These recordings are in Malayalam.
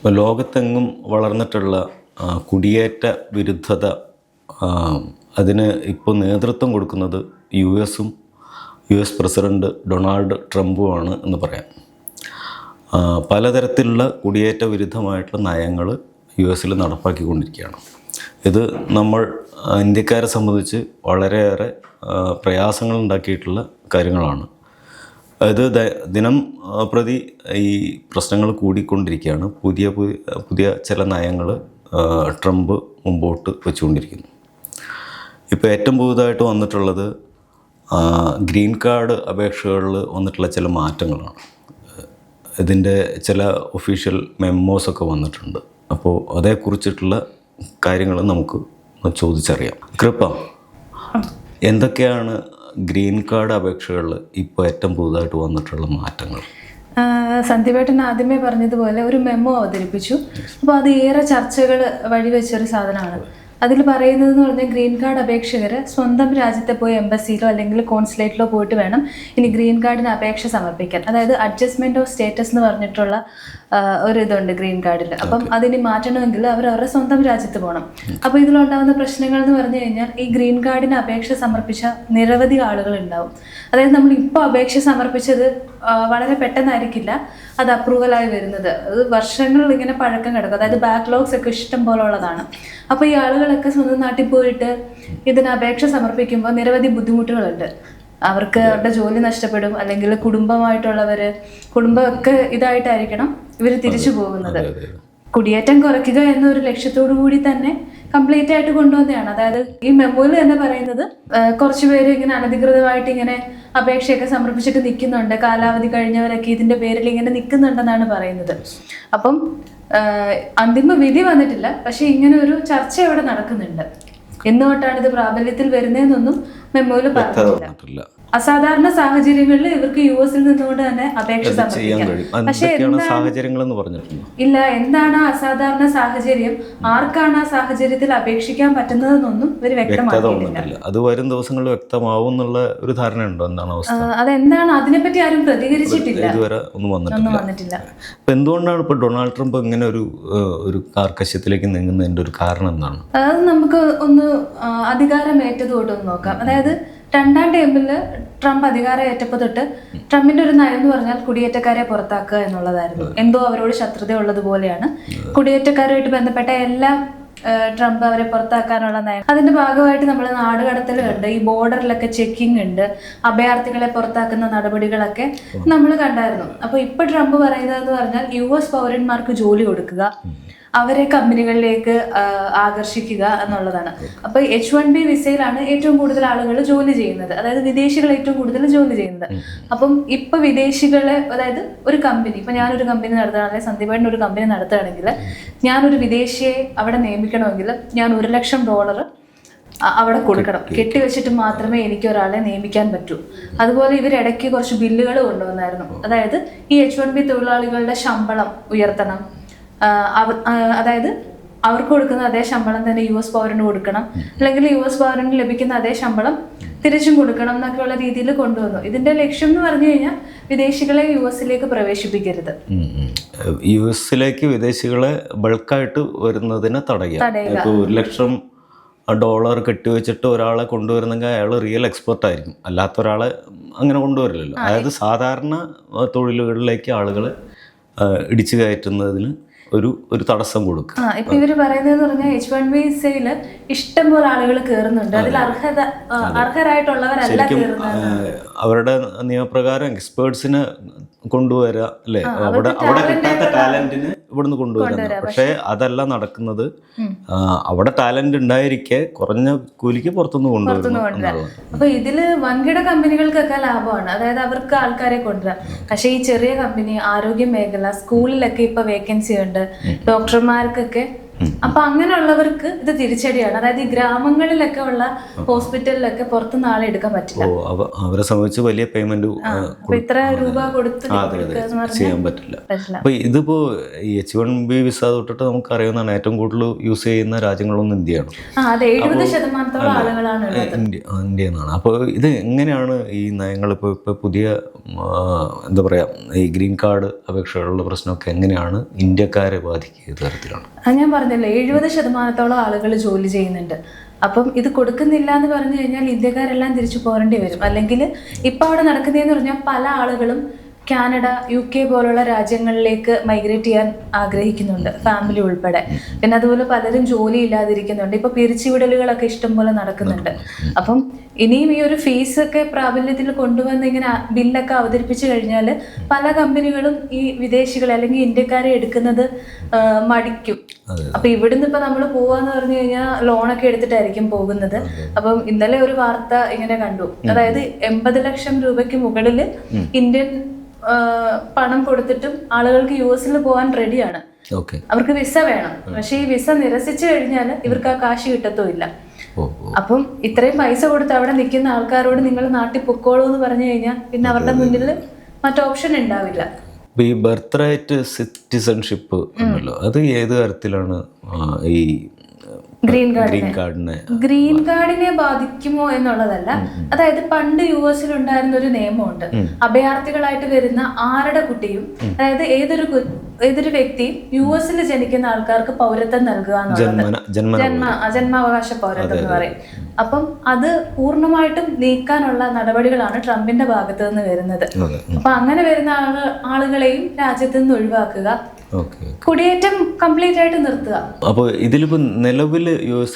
ഇപ്പോൾ ലോകത്തെങ്ങും വളർന്നിട്ടുള്ള കുടിയേറ്റ വിരുദ്ധത, അതിന് ഇപ്പോൾ നേതൃത്വം കൊടുക്കുന്നത് US പ്രസിഡന്റ് ഡൊണാൾഡ് ട്രംപുമാണ് എന്ന് പറയാം. പലതരത്തിലുള്ള കുടിയേറ്റ വിരുദ്ധമായിട്ടുള്ള നയങ്ങൾ US നടപ്പാക്കിക്കൊണ്ടിരിക്കുകയാണ്. ഇത് നമ്മൾ ഇന്ത്യക്കാരെ സംബന്ധിച്ച് വളരെയേറെ പ്രയാസങ്ങൾ ഉണ്ടാക്കിയിട്ടുള്ള കാര്യങ്ങളാണ്. ഇത് ദിനം പ്രതി ഈ പ്രശ്നങ്ങൾ കൂടിക്കൊണ്ടിരിക്കുകയാണ്. പുതിയ ചില നയങ്ങൾ ട്രംപ് മുമ്പോട്ട് വെച്ചുകൊണ്ടിരിക്കുന്നു. ഇപ്പോൾ ഏറ്റവും പുതുതായിട്ട് വന്നിട്ടുള്ളത് ഗ്രീൻ കാർഡ് അപേക്ഷകളിൽ വന്നിട്ടുള്ള ചില മാറ്റങ്ങളാണ്. ഇതിൻ്റെ ചില ഒഫീഷ്യൽ മെമ്മോസൊക്കെ വന്നിട്ടുണ്ട്. അപ്പോൾ അതേക്കുറിച്ചിട്ടുള്ള കാര്യങ്ങൾ നമുക്ക് ചോദിച്ചറിയാം. കൃപ, എന്തൊക്കെയാണ് ഗ്രീൻ കാർഡ് അപേക്ഷകളിൽ ഇപ്പോൾ ഏറ്റവും പുതുതായിട്ട് വന്നിട്ടുള്ള മാറ്റങ്ങൾ? സന്ദീപേട്ടൻ ആദ്യമേ പറഞ്ഞതുപോലെ ഒരു മെമ്മോ അവതരിപ്പിച്ചു. അപ്പോൾ അത് ഏറെ ചർച്ചകൾ വഴിവെച്ചൊരു സാധനമാണ്. അതിൽ പറയുന്നതെന്ന് പറഞ്ഞാൽ ഗ്രീൻ കാർഡ് അപേക്ഷകർ സ്വന്തം രാജ്യത്തെ പോയി എംബസിയിലോ അല്ലെങ്കിൽ കോൺസുലേറ്റിലോ പോയിട്ട് വേണം ഇനി ഗ്രീൻ കാർഡിന് അപേക്ഷ സമർപ്പിക്കാൻ. അതായത് അഡ്ജസ്റ്റ്മെൻറ്റ് ഓഫ് സ്റ്റേറ്റസ് എന്ന് പറഞ്ഞിട്ടുള്ള ഒരു ഇതുണ്ട് ഗ്രീൻ കാർഡിൽ. അപ്പം അതിന് മാറ്റണമെങ്കിൽ അവരുടെ സ്വന്തം രാജ്യത്ത് പോകണം. അപ്പോൾ ഇതിലുണ്ടാകുന്ന പ്രശ്നങ്ങൾ എന്ന് പറഞ്ഞു കഴിഞ്ഞാൽ ഈ ഗ്രീൻ കാർഡിന് അപേക്ഷ സമർപ്പിച്ച നിരവധി ആളുകൾ ഉണ്ടാവും. അതായത് നമ്മൾ ഇപ്പോൾ അപേക്ഷ സമർപ്പിച്ചത് വളരെ പെട്ടെന്നായിരിക്കില്ല അത് അപ്രൂവലായി വരുന്നത്. അത് വർഷങ്ങൾ ഇങ്ങനെ പഴക്കം കിടക്കും. അതായത് ബാക്ക്ലോഗ്സ് ഒക്കെ ഇഷ്ടം പോലെ ഉള്ളതാണ്. അപ്പോൾ ഈ ആളുകളൊക്കെ സ്വന്തം നാട്ടിൽ പോയിട്ട് ഇതിന് അപേക്ഷ സമർപ്പിക്കുമ്പോൾ നിരവധി ബുദ്ധിമുട്ടുകളുണ്ട്. അവർക്ക് അവരുടെ ജോലി നഷ്ടപ്പെടും, അല്ലെങ്കിൽ കുടുംബമൊക്കെ ഇതായിട്ടായിരിക്കണം ഇവർ തിരിച്ചു പോകുന്നത്. കുടിയേറ്റം കുറയ്ക്കുക എന്നൊരു ലക്ഷ്യത്തോടു കൂടി തന്നെ കംപ്ലീറ്റ് ആയിട്ട് കൊണ്ടുവന്നതാണ്. അതായത് ഈ മെമ്മോയിൽ തന്നെ പറയുന്നത് കുറച്ച് പേര് ഇങ്ങനെ അനധികൃതമായിട്ട് ഇങ്ങനെ അപേക്ഷയൊക്കെ സമർപ്പിച്ചിട്ട് നിൽക്കുന്നുണ്ട്, കാലാവധി കഴിഞ്ഞവരൊക്കെ ഇതിന്റെ പേരിൽ ഇങ്ങനെ നിൽക്കുന്നുണ്ടെന്നാണ് പറയുന്നത്. അപ്പം അന്തിമ വിധി വന്നിട്ടില്ല, പക്ഷെ ഇങ്ങനെ ഒരു ചർച്ച ഇവിടെ നടക്കുന്നുണ്ട്. എന്തുകൊണ്ടാണ് ഇത് പ്രാബല്യത്തിൽ വരുന്നതെന്നൊന്നും മെമ്മോയിൽ പറഞ്ഞിട്ടില്ല. അസാധാരണ സാഹചര്യങ്ങളിൽ ഇവർക്ക് US നിന്നുകൊണ്ട് തന്നെ അപേക്ഷ സമർപ്പിക്കാം. പക്ഷെ ഇല്ല, എന്താണ് അസാധാരണ സാഹചര്യം, ആർക്കാണ് ആ സാഹചര്യത്തിൽ അപേക്ഷിക്കാൻ പറ്റുന്നതെന്നൊന്നും ഇവർ വ്യക്തമാക്കിയിട്ടില്ല. അത് വരും ദിവസങ്ങളിൽ വ്യക്തമാവും എന്നുള്ള ഒരു ധാരണ ഉണ്ടോ? എന്താണ് അവസ്ഥ? അതെന്താണ്, അതിനെപ്പറ്റി ആരും പ്രതികരിച്ചിട്ടില്ല, ഇതുവരെ ഒന്നും വന്നിട്ടില്ല. എന്തുകൊണ്ടാണ് ഇപ്പൊ ഡൊണാൾഡ് ട്രംപ് ഇങ്ങനെ ഒരു കാർക്കശ്യത്തിലേക്ക് നീങ്ങുന്നതിന്റെ ഒരു കാരണം എന്താണ്? അത് നമുക്ക് ഒന്ന് അധികാരമേറ്റതുകൊണ്ടൊന്ന് നോക്കാം. അതായത് 2ാം ടേമിൽ ട്രംപ് അധികാരം ഏറ്റപ്പോൾ തൊട്ട് ട്രംപിന്റെ ഒരു നയം എന്ന് പറഞ്ഞാൽ കുടിയേറ്റക്കാരെ പുറത്താക്കുക എന്നുള്ളതായിരുന്നു. എന്തോ അവരോട് ശത്രുത ഉള്ളതുപോലെയാണ്. കുടിയേറ്റക്കാരുമായിട്ട് ബന്ധപ്പെട്ട എല്ലാം ട്രംപ് അവരെ പുറത്താക്കാനുള്ള നയം. അതിന്റെ ഭാഗമായിട്ട് നമ്മൾ നാടുകടത്തൽ കണ്ട്, ഈ ബോർഡറിലൊക്കെ ചെക്കിംഗ് ഉണ്ട്, അഭയാർത്ഥികളെ പുറത്താക്കുന്ന നടപടികളൊക്കെ നമ്മൾ കണ്ടായിരുന്നു. അപ്പൊ ഇപ്പൊ ട്രംപ് പറയുന്നതെന്ന് പറഞ്ഞാൽ US പൗരന്മാർക്ക് ജോലി കൊടുക്കുക, അവരെ കമ്പനികളിലേക്ക് ആകർഷിക്കുക എന്നുള്ളതാണ്. അപ്പോൾ H1B വിസയിലാണ് ഏറ്റവും കൂടുതൽ ആളുകൾ ജോലി ചെയ്യുന്നത്, അതായത് വിദേശികൾ ഏറ്റവും കൂടുതൽ ജോലി ചെയ്യുന്നത്. അപ്പം ഇപ്പൊ വിദേശികളെ, അതായത് ഒരു കമ്പനി, ഇപ്പൊ ഞാനൊരു കമ്പനി നടത്തുകയാണെങ്കിൽ, സന്ദീപേട്ടൻ ഒരു കമ്പനി നടത്തുകയാണെങ്കിൽ, ഞാനൊരു വിദേശിയെ അവിടെ നിയമിക്കണമെങ്കിൽ ഞാൻ $1 ലക്ഷം അവിടെ കൊടുക്കണം. കെട്ടിവെച്ചിട്ട് മാത്രമേ എനിക്ക് ഒരാളെ നിയമിക്കാൻ പറ്റൂ. അതുപോലെ ഇവരിടയ്ക്ക് കുറച്ച് ബില്ലുകൾ കൊണ്ടുവന്നായിരുന്നു. അതായത് ഈ H1B തൊഴിലാളികളുടെ ശമ്പളം ഉയർത്തണം, അതായത് അവർക്ക് കൊടുക്കുന്ന അതേ ശമ്പളം തന്നെ US പൗരന് കൊടുക്കണം, അല്ലെങ്കിൽ US പൗരന് ലഭിക്കുന്ന അതേ ശമ്പളം തിരിച്ചും കൊടുക്കണം എന്നൊക്കെയുള്ള രീതിയിൽ കൊണ്ടുവന്നു. ഇതിന്റെ ലക്ഷ്യം എന്ന് പറഞ്ഞു കഴിഞ്ഞാൽ വിദേശികളെ US പ്രവേശിപ്പിക്കരുത്, US വിദേശികളെ ബൾക്കായിട്ട് വരുന്നതിനെ തടയുക. ഇപ്പോൾ $1 ലക്ഷം കെട്ടിവെച്ചിട്ട് ഒരാളെ കൊണ്ടുവരുന്നെങ്കിൽ അയാൾ റിയൽ എക്സ്പെർട്ട് ആയിരിക്കും, അല്ലാത്ത ഒരാളെ അങ്ങനെ കൊണ്ടുവരില്ലല്ലോ. അതായത് സാധാരണ തൊഴിലുകളിലേക്ക് ആളുകളെ ഇടിച്ചു കയറ്റുന്നതിന് ഒരു തടസ്സം കൊടുക്കുക. ഇപ്പൊ ഇവര് പറയുന്നത് പറഞ്ഞാൽ H1B വിസയില് ഇഷ്ടം പോലെ ആളുകൾ കയറുന്നുണ്ട്, അതിൽ അർഹരായിട്ടുള്ളവരല്ല കയറുന്നത്. അവരുടെ നിയമപ്രകാരം എക്സ്പേർട്സിനെ കൊണ്ടുവരാ അല്ലേ, അവിടെ കിട്ടാത്ത ടാലന്റിന് ഇവിടുന്ന് കൊണ്ടുവരാം. പക്ഷെ അതല്ല നടക്കുന്നത്. അവിടെ ടാലന്റ് ഉണ്ടായിരിക്കെ കുറഞ്ഞ കൂലിക്ക് പുറത്തുനിന്ന് കൊണ്ടുവരാം. അപ്പൊ ഇതില് വൻകിട കമ്പനികൾക്കൊക്കെ ലാഭമാണ്, അതായത് അവർക്ക് ആൾക്കാരെ കൊണ്ടുവരാം. പക്ഷെ ഈ ചെറിയ കമ്പനി, ആരോഗ്യ മേഖല, സ്കൂളിലൊക്കെ ഇപ്പൊ വേക്കൻസി ഉണ്ട്, ഡോക്ടർമാർക്കൊക്കെ അപ്പൊ അങ്ങനെയുള്ളവർക്ക് ഇത് തിരിച്ചടിയാണ്. അതായത് ഈ ഗ്രാമങ്ങളിലൊക്കെ ഉള്ള ഹോസ്പിറ്റലിലൊക്കെ പുറത്തുനിന്ന് ആളെ എടുക്കാൻ പറ്റില്ല. അവരെ സംബന്ധിച്ച് വലിയ പേയ്മെന്റ് അപ്പൊ ഇത്ര രൂപ കൊടുത്ത് ചെയ്യാൻ പറ്റില്ല. അപ്പൊ ഇതിപ്പോ ഈ H1B വിസ തൊട്ടിട്ട് നമുക്ക് അറിയുന്നതാണ് ഏറ്റവും കൂടുതൽ യൂസ് ചെയ്യുന്ന രാജ്യങ്ങളൊന്നും ഇന്ത്യയാണ്. അതെ, 70% ആളുകളാണ് ഇന്ത്യ എന്നാണ്. അപ്പോൾ ഇത് എങ്ങനെയാണ് ഈ നയങ്ങൾ ഇപ്പൊ പുതിയ എന്താ പറയാ ഈ ഗ്രീൻ കാർഡ് അപേക്ഷകളുടെ പ്രശ്നമൊക്കെ എങ്ങനെയാണ് ഇന്ത്യക്കാരെ ബാധിക്കുക തരത്തിലാണ്? ഞാൻ പറഞ്ഞല്ലോ 70% ആളുകൾ ജോലി ചെയ്യുന്നുണ്ട്. അപ്പം ഇത് കൊടുക്കുന്നില്ല എന്ന് പറഞ്ഞു കഴിഞ്ഞാൽ ഇന്ത്യക്കാരെല്ലാം തിരിച്ചു പോരേണ്ടി വരും. അല്ലെങ്കിൽ ഇപ്പൊ അവിടെ നടക്കുന്നതെന്ന് പറഞ്ഞാൽ പല ആളുകളും കാനഡ, UK പോലുള്ള രാജ്യങ്ങളിലേക്ക് മൈഗ്രേറ്റ് ചെയ്യാൻ ആഗ്രഹിക്കുന്നുണ്ട്, ഫാമിലി ഉൾപ്പെടെ. പിന്നെ അതുപോലെ പലരും ജോലി ഇല്ലാതിരിക്കുന്നുണ്ട്. ഇപ്പൊ പിരിച്ചുവിടലുകളൊക്കെ ഇഷ്ടം പോലെ നടക്കുന്നുണ്ട്. അപ്പം ഇനിയും ഈ ഒരു ഫീസൊക്കെ പ്രാബല്യത്തിൽ കൊണ്ടുവന്ന് ഇങ്ങനെ ബില്ലൊക്കെ അവതരിപ്പിച്ചു കഴിഞ്ഞാൽ പല കമ്പനികളും ഈ വിദേശികളെ അല്ലെങ്കിൽ ഇന്ത്യക്കാരെ എടുക്കുന്നത് മടിക്കും. അപ്പൊ ഇവിടുന്ന് ഇപ്പൊ നമ്മൾ പോവാന്ന് പറഞ്ഞു കഴിഞ്ഞാൽ ലോണൊക്കെ എടുത്തിട്ടായിരിക്കും പോകുന്നത്. അപ്പം ഇന്നലെ ഒരു വാർത്ത ഇങ്ങനെ കണ്ടു. അതായത് 80 ലക്ഷം രൂപയ്ക്ക് മുകളിൽ ഇന്ത്യൻ പണം കൊടുത്തിട്ടും ആളുകൾക്ക് US പോകാൻ റെഡിയാണ്. അവർക്ക് വിസ വേണം. പക്ഷെ ഈ വിസ നിരസിച്ചു കഴിഞ്ഞാൽ ഇവർക്ക് ആ കാശ് കിട്ടത്തുമില്ല. അപ്പം ഇത്രയും പൈസ കൊടുത്ത് അവിടെ നിൽക്കുന്ന ആൾക്കാരോട് നിങ്ങൾ നാട്ടിൽ പൊക്കോളൂ എന്ന് പറഞ്ഞു കഴിഞ്ഞാൽ പിന്നെ അവരുടെ മുന്നിൽ മറ്റു ഓപ്ഷൻ ഉണ്ടാവില്ല. ഈ ബർത്ത് റൈറ്റ് സിറ്റിസൺഷിപ്പ് ഉണ്ടല്ലോ, അത് ഏത് തരത്തിലാണ് ഈ ഗ്രീൻ കാർഡിനെ ബാധിക്കുമോ എന്നുള്ളതല്ല. അതായത് പണ്ട് US ഉണ്ടായിരുന്ന ഒരു നിയമമുണ്ട്. അഭയാർത്ഥികളായിട്ട് വരുന്ന ആരുടെ കുട്ടിയും, അതായത് ഏതൊരു വ്യക്തിയും US ജനിക്കുന്ന ആൾക്കാർക്ക് പൗരത്വം നൽകുക എന്നുള്ളത് ജന്മാവകാശ പൗരത്വം എന്ന് പറയും. അപ്പം അത് പൂർണ്ണമായിട്ടും നീക്കാനുള്ള നടപടികളാണ് ട്രംപിന്റെ ഭാഗത്ത് നിന്ന് വരുന്നത്. അപ്പൊ അങ്ങനെ വരുന്ന ആളുകളെയും രാജ്യത്ത് നിന്ന് ഒഴിവാക്കുക, കുടിയേറ്റം കംപ്ലീറ്റ് ആയിട്ട് നിർത്തുക. അപ്പോൾ ഇതിലിപ്പോൾ നിലവിൽ US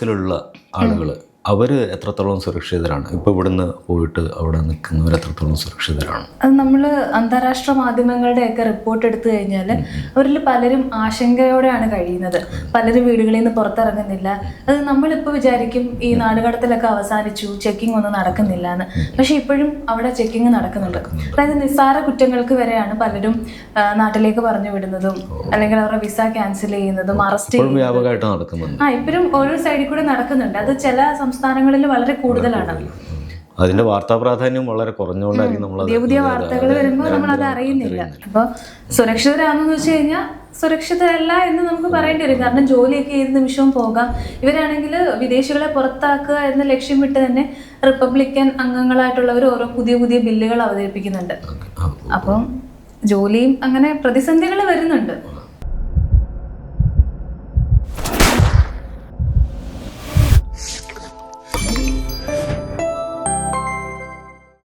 ആളുകൾ അവര് എത്രത്തോളം സുരക്ഷിതരാണ്? ഇപ്പൊ ഇവിടുന്ന് പോയിട്ട് അവിടെ നിൽക്കുന്നവർ എത്രത്തോളം സുരക്ഷിതരാണ്? അത് നമ്മൾ അന്താരാഷ്ട്ര മാധ്യമങ്ങളുടെയൊക്കെ റിപ്പോർട്ട് എടുത്തു കഴിഞ്ഞാൽ അവരിൽ പലരും ആശങ്കയോടെയാണ് കഴിയുന്നത്. പലരും വീടുകളിൽ നിന്ന് പുറത്തിറങ്ങുന്നില്ല. അത് നമ്മളിപ്പോൾ വിചാരിക്കും ഈ നാടുകടത്തിലൊക്കെ അവസാനിച്ചു, ചെക്കിംഗ് ഒന്നും നടക്കുന്നില്ല എന്ന്. പക്ഷെ ഇപ്പോഴും അവിടെ ചെക്കിംഗ് നടക്കുന്നുണ്ട്. അതായത് നിസ്സാര കുറ്റങ്ങൾക്ക് വരെയാണ് പലരും നാട്ടിലേക്ക് പറഞ്ഞു വിടുന്നതും അല്ലെങ്കിൽ അവരുടെ വിസ ക്യാൻസൽ ചെയ്യുന്നതും അറസ്റ്റ് ചെയ്യുന്നതും ഇപ്പോഴും ഓരോ സൈഡിൽ കൂടെ നടക്കുന്നുണ്ട്. അത് ചില സംസ്ഥാനങ്ങളിൽ വളരെ കൂടുതലാണ്. അതിന്റെ വാർത്താ പ്രാധാന്യം വളരെ കുറഞ്ഞുകൊണ്ടായിരിക്കും നമ്മൾ പുതിയ വാർത്തകൾ വരുമ്പോൾ നമ്മൾ അത് അറിയുന്നില്ല. അപ്പോൾ സുരക്ഷിതരാണെന്ന് വെച്ച് കഴിഞ്ഞാൽ സുരക്ഷിതരല്ല എന്ന് നമുക്ക് പറയേണ്ടി വരും. കാരണം ജോലിയൊക്കെ ഏത് നിമിഷവും പോകാം. ഇവരാണെങ്കിൽ വിദേശികളെ പുറത്താക്കുക എന്ന ലക്ഷ്യം വിട്ട് തന്നെ റിപ്പബ്ലിക്കൻ അംഗങ്ങളായിട്ടുള്ളവർ ഓരോ പുതിയ ബില്ലുകൾ അവതരിപ്പിക്കുന്നുണ്ട്. അപ്പം ജോലിയും അങ്ങനെ പ്രതിസന്ധികൾ വരുന്നുണ്ട്.